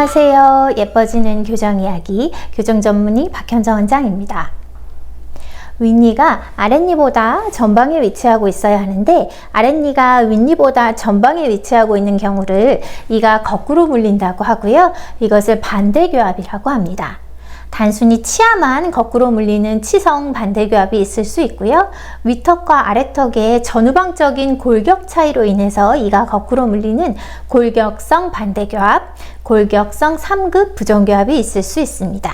안녕하세요. 예뻐지는 교정 이야기 교정 전문의 박현정 원장입니다. 윗니가 아랫니보다 전방에 위치하고 있어야 하는데 아랫니가 윗니보다 전방에 위치하고 있는 경우를 이가 거꾸로 물린다고 하고요. 이것을 반대교합이라고 합니다. 단순히 치아만 거꾸로 물리는 치성 반대교합이 있을 수 있고요. 윗턱과 아래턱의 전후방적인 골격 차이로 인해서 이가 거꾸로 물리는 골격성 반대교합, 골격성 3급 부정교합이 있을 수 있습니다.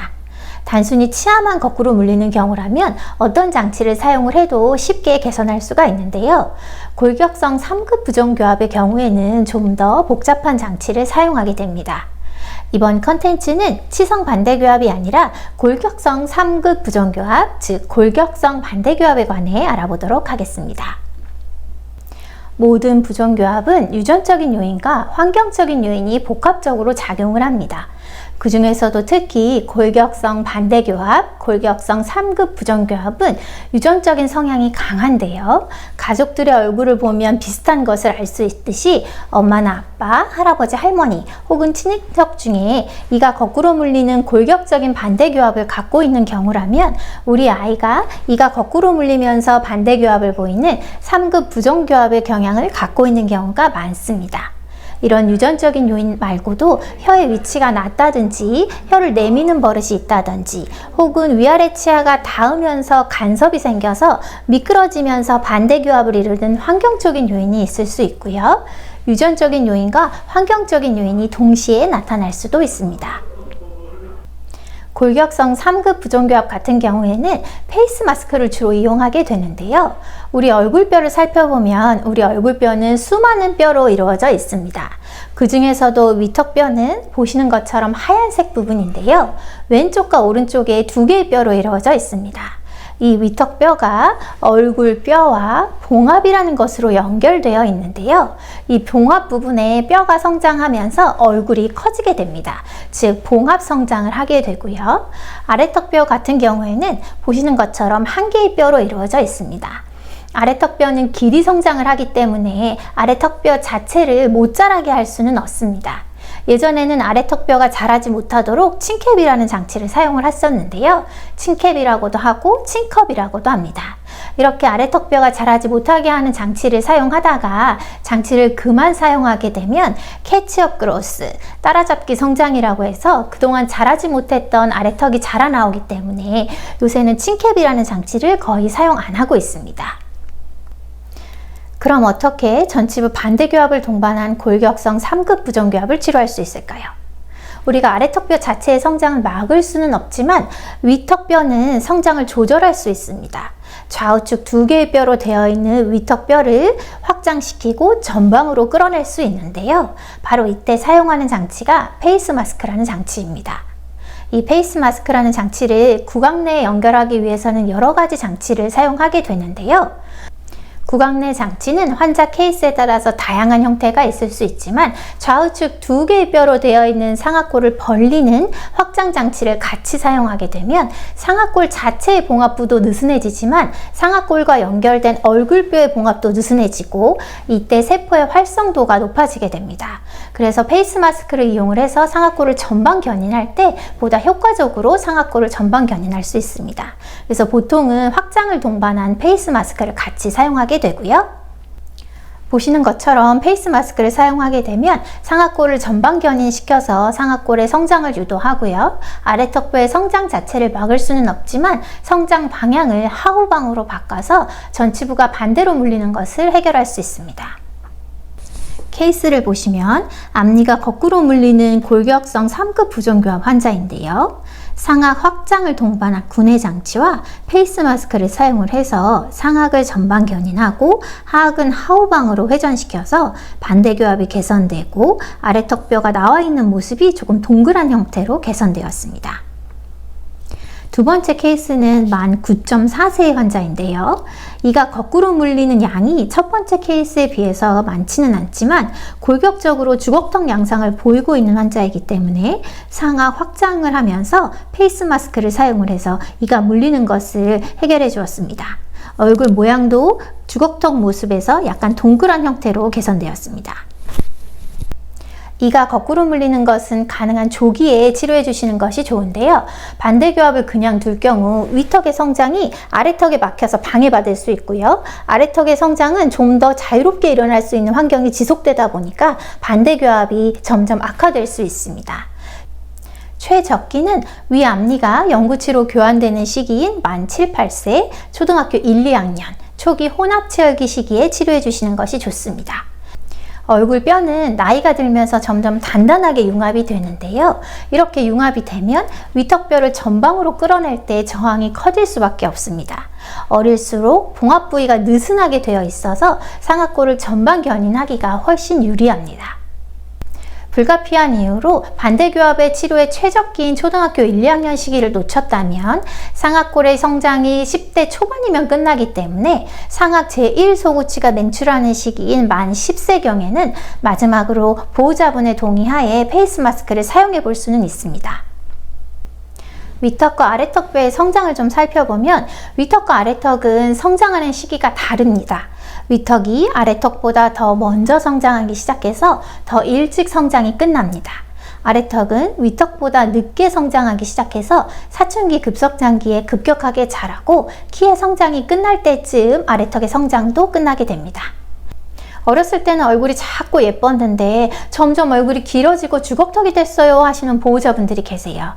단순히 치아만 거꾸로 물리는 경우라면 어떤 장치를 사용을 해도 쉽게 개선할 수가 있는데요. 골격성 3급 부정교합의 경우에는 좀 더 복잡한 장치를 사용하게 됩니다. 이번 컨텐츠는 치성 반대교합이 아니라 골격성 3급 부정교합, 즉 골격성 반대교합에 관해 알아보도록 하겠습니다. 모든 부정교합은 유전적인 요인과 환경적인 요인이 복합적으로 작용을 합니다. 그 중에서도 특히 골격성 반대교합, 골격성 3급 부정교합은 유전적인 성향이 강한데요. 가족들의 얼굴을 보면 비슷한 것을 알 수 있듯이 엄마나 아빠, 할아버지, 할머니 혹은 친인척 중에 이가 거꾸로 물리는 골격적인 반대교합을 갖고 있는 경우라면 우리 아이가 이가 거꾸로 물리면서 반대교합을 보이는 3급 부정교합의 경향을 갖고 있는 경우가 많습니다. 이런 유전적인 요인 말고도 혀의 위치가 낮다든지 혀를 내미는 버릇이 있다든지 혹은 위아래 치아가 닿으면서 간섭이 생겨서 미끄러지면서 반대교합을 이루는 환경적인 요인이 있을 수 있고요. 유전적인 요인과 환경적인 요인이 동시에 나타날 수도 있습니다. 골격성 3급 부정교합 같은 경우에는 페이스 마스크를 주로 이용하게 되는데요. 우리 얼굴뼈를 살펴보면 우리 얼굴뼈는 수많은 뼈로 이루어져 있습니다. 그 중에서도 위턱뼈는 보시는 것처럼 하얀색 부분인데요. 왼쪽과 오른쪽에 두 개의 뼈로 이루어져 있습니다. 이 위턱뼈가 얼굴뼈와 봉합이라는 것으로 연결되어 있는데요. 이 봉합 부분에 뼈가 성장하면서 얼굴이 커지게 됩니다. 즉 봉합 성장을 하게 되고요. 아래턱뼈 같은 경우에는 보시는 것처럼 한 개의 뼈로 이루어져 있습니다. 아래턱뼈는 길이 성장을 하기 때문에 아래턱뼈 자체를 못 자라게 할 수는 없습니다. 예전에는 아래턱뼈가 자라지 못하도록 층캡이라는 장치를 사용을 했었는데요. 층캡이라고도 하고 층컵이라고도 합니다. 이렇게 아래턱뼈가 자라지 못하게 하는 장치를 사용하다가 장치를 그만 사용하게 되면 캐치업 그로스, 따라잡기 성장이라고 해서 그동안 자라지 못했던 아래턱이 자라나오기 때문에 요새는 층캡이라는 장치를 거의 사용 안 하고 있습니다. 그럼 어떻게 전치부 반대교합을 동반한 골격성 3급 부정교합을 치료할 수 있을까요? 우리가 아래턱뼈 자체의 성장을 막을 수는 없지만 위턱뼈는 성장을 조절할 수 있습니다. 좌우측 두 개의 뼈로 되어 있는 위턱뼈를 확장시키고 전방으로 끌어낼 수 있는데요. 바로 이때 사용하는 장치가 페이스 마스크라는 장치입니다. 이 페이스 마스크라는 장치를 구강 내에 연결하기 위해서는 여러 가지 장치를 사용하게 되는데요. 구강 내 장치는 환자 케이스에 따라서 다양한 형태가 있을 수 있지만 좌우측 두 개의 뼈로 되어 있는 상악골을 벌리는 확장 장치를 같이 사용하게 되면 상악골 자체의 봉합부도 느슨해지지만 상악골과 연결된 얼굴뼈의 봉합도 느슨해지고 이때 세포의 활성도가 높아지게 됩니다. 그래서 페이스 마스크를 이용을 해서 상악골을 전방 견인할 때 보다 효과적으로 상악골을 전방 견인할 수 있습니다. 그래서 보통은 확장을 동반한 페이스 마스크를 같이 사용하게 되고요. 보시는 것처럼 페이스 마스크를 사용하게 되면 상악골을 전방 견인시켜서 상악골의 성장을 유도하고요. 아래턱뼈의 성장 자체를 막을 수는 없지만 성장 방향을 하후방으로 바꿔서 전치부가 반대로 물리는 것을 해결할 수 있습니다. 케이스를 보시면 앞니가 거꾸로 물리는 골격성 3급 부정교합 환자인데요. 상악 확장을 동반한 구내 장치와 페이스 마스크를 사용을 해서 상악을 전방 견인하고 하악은 하후방으로 회전시켜서 반대교합이 개선되고 아래턱뼈가 나와 있는 모습이 조금 동그란 형태로 개선되었습니다. 두 번째 케이스는 만 9.4세의 환자인데요. 이가 거꾸로 물리는 양이 첫 번째 케이스에 비해서 많지는 않지만 골격적으로 주걱턱 양상을 보이고 있는 환자이기 때문에 상악 확장을 하면서 페이스 마스크를 사용을 해서 이가 물리는 것을 해결해 주었습니다. 얼굴 모양도 주걱턱 모습에서 약간 동그란 형태로 개선되었습니다. 이가 거꾸로 물리는 것은 가능한 조기에 치료해 주시는 것이 좋은데요. 반대교합을 그냥 둘 경우 위턱의 성장이 아래턱에 막혀서 방해받을 수 있고요. 아래턱의 성장은 좀 더 자유롭게 일어날 수 있는 환경이 지속되다 보니까 반대교합이 점점 악화될 수 있습니다. 최적기는 위 앞니가 영구치로 교환되는 시기인 만 7, 8세, 초등학교 1, 2학년, 초기 혼합체열기 시기에 치료해 주시는 것이 좋습니다. 얼굴 뼈는 나이가 들면서 점점 단단하게 융합이 되는데요. 이렇게 융합이 되면 위턱뼈를 전방으로 끌어낼 때 저항이 커질 수밖에 없습니다. 어릴수록 봉합 부위가 느슨하게 되어 있어서 상악골을 전방 견인하기가 훨씬 유리합니다. 불가피한 이유로 반대교합의 치료의 최적기인 초등학교 1, 2학년 시기를 놓쳤다면 상악골의 성장이 10대 초반이면 끝나기 때문에 상악 제1소구치가 맹출하는 시기인 만 10세경에는 마지막으로 보호자분의 동의하에 페이스 마스크를 사용해 볼 수는 있습니다. 위턱과 아래턱뼈의 성장을 좀 살펴보면 위턱과 아래턱은 성장하는 시기가 다릅니다. 위턱이 아래턱보다 더 먼저 성장하기 시작해서 더 일찍 성장이 끝납니다. 아래턱은 위턱보다 늦게 성장하기 시작해서 사춘기 급성장기에 급격하게 자라고 키의 성장이 끝날 때쯤 아래턱의 성장도 끝나게 됩니다. 어렸을 때는 얼굴이 작고 예뻤는데 점점 얼굴이 길어지고 주걱턱이 됐어요 하시는 보호자분들이 계세요.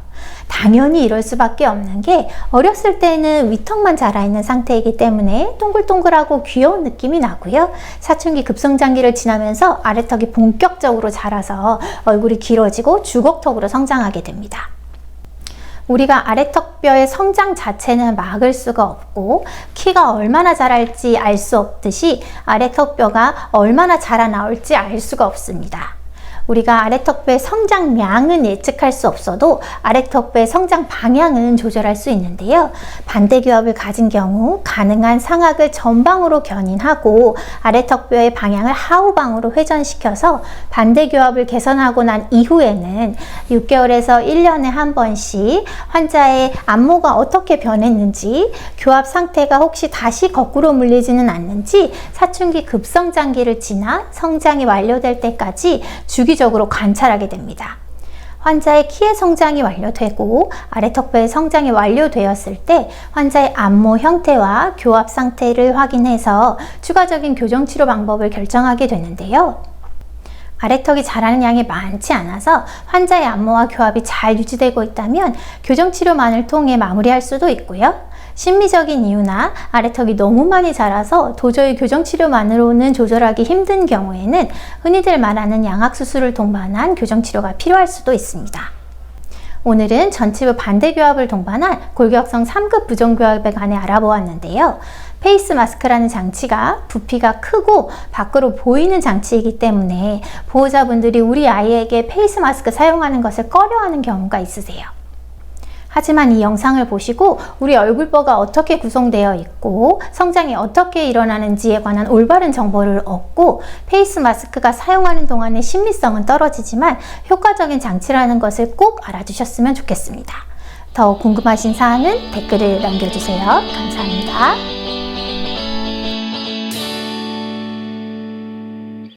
당연히 이럴 수밖에 없는 게 어렸을 때는 위턱만 자라있는 상태이기 때문에 동글동글하고 귀여운 느낌이 나고요. 사춘기 급성장기를 지나면서 아래턱이 본격적으로 자라서 얼굴이 길어지고 주걱턱으로 성장하게 됩니다. 우리가 아래턱뼈의 성장 자체는 막을 수가 없고 키가 얼마나 자랄지 알 수 없듯이 아래턱뼈가 얼마나 자라나올지 알 수가 없습니다. 우리가 아래턱뼈의 성장량은 예측할 수 없어도 아래턱뼈의 성장 방향은 조절할 수 있는데요. 반대교합을 가진 경우 가능한 상악을 전방으로 견인하고 아래턱뼈의 방향을 하우방으로 회전시켜서 반대교합을 개선하고 난 이후에는 6개월에서 1년에 한 번씩 환자의 안모가 어떻게 변했는지, 교합 상태가 혹시 다시 거꾸로 물리지는 않는지 사춘기 급성장기를 지나 성장이 완료될 때까지 주기적으로 관찰하게 됩니다. 환자의 키의 성장이 완료되고 아래턱뼈의 성장이 완료되었을 때 환자의 안모 형태와 교합 상태를 확인해서 추가적인 교정치료 방법을 결정하게 되는데요. 아래턱이 자라는 양이 많지 않아서 환자의 안모와 교합이 잘 유지되고 있다면 교정치료만을 통해 마무리할 수도 있고요. 심미적인 이유나 아래턱이 너무 많이 자라서 도저히 교정치료만으로는 조절하기 힘든 경우에는 흔히들 말하는 양악수술을 동반한 교정치료가 필요할 수도 있습니다. 오늘은 전치부 반대교합을 동반한 골격성 3급 부종교합에 관해 알아보았는데요. 페이스 마스크라는 장치가 부피가 크고 밖으로 보이는 장치이기 때문에 보호자분들이 우리 아이에게 페이스 마스크 사용하는 것을 꺼려하는 경우가 있으세요. 하지만 이 영상을 보시고 우리 얼굴뼈가 어떻게 구성되어 있고 성장이 어떻게 일어나는지에 관한 올바른 정보를 얻고 페이스 마스크가 사용하는 동안의 신미성은 떨어지지만 효과적인 장치라는 것을 꼭 알아주셨으면 좋겠습니다. 더 궁금하신 사항은 댓글을 남겨주세요. 감사합니다.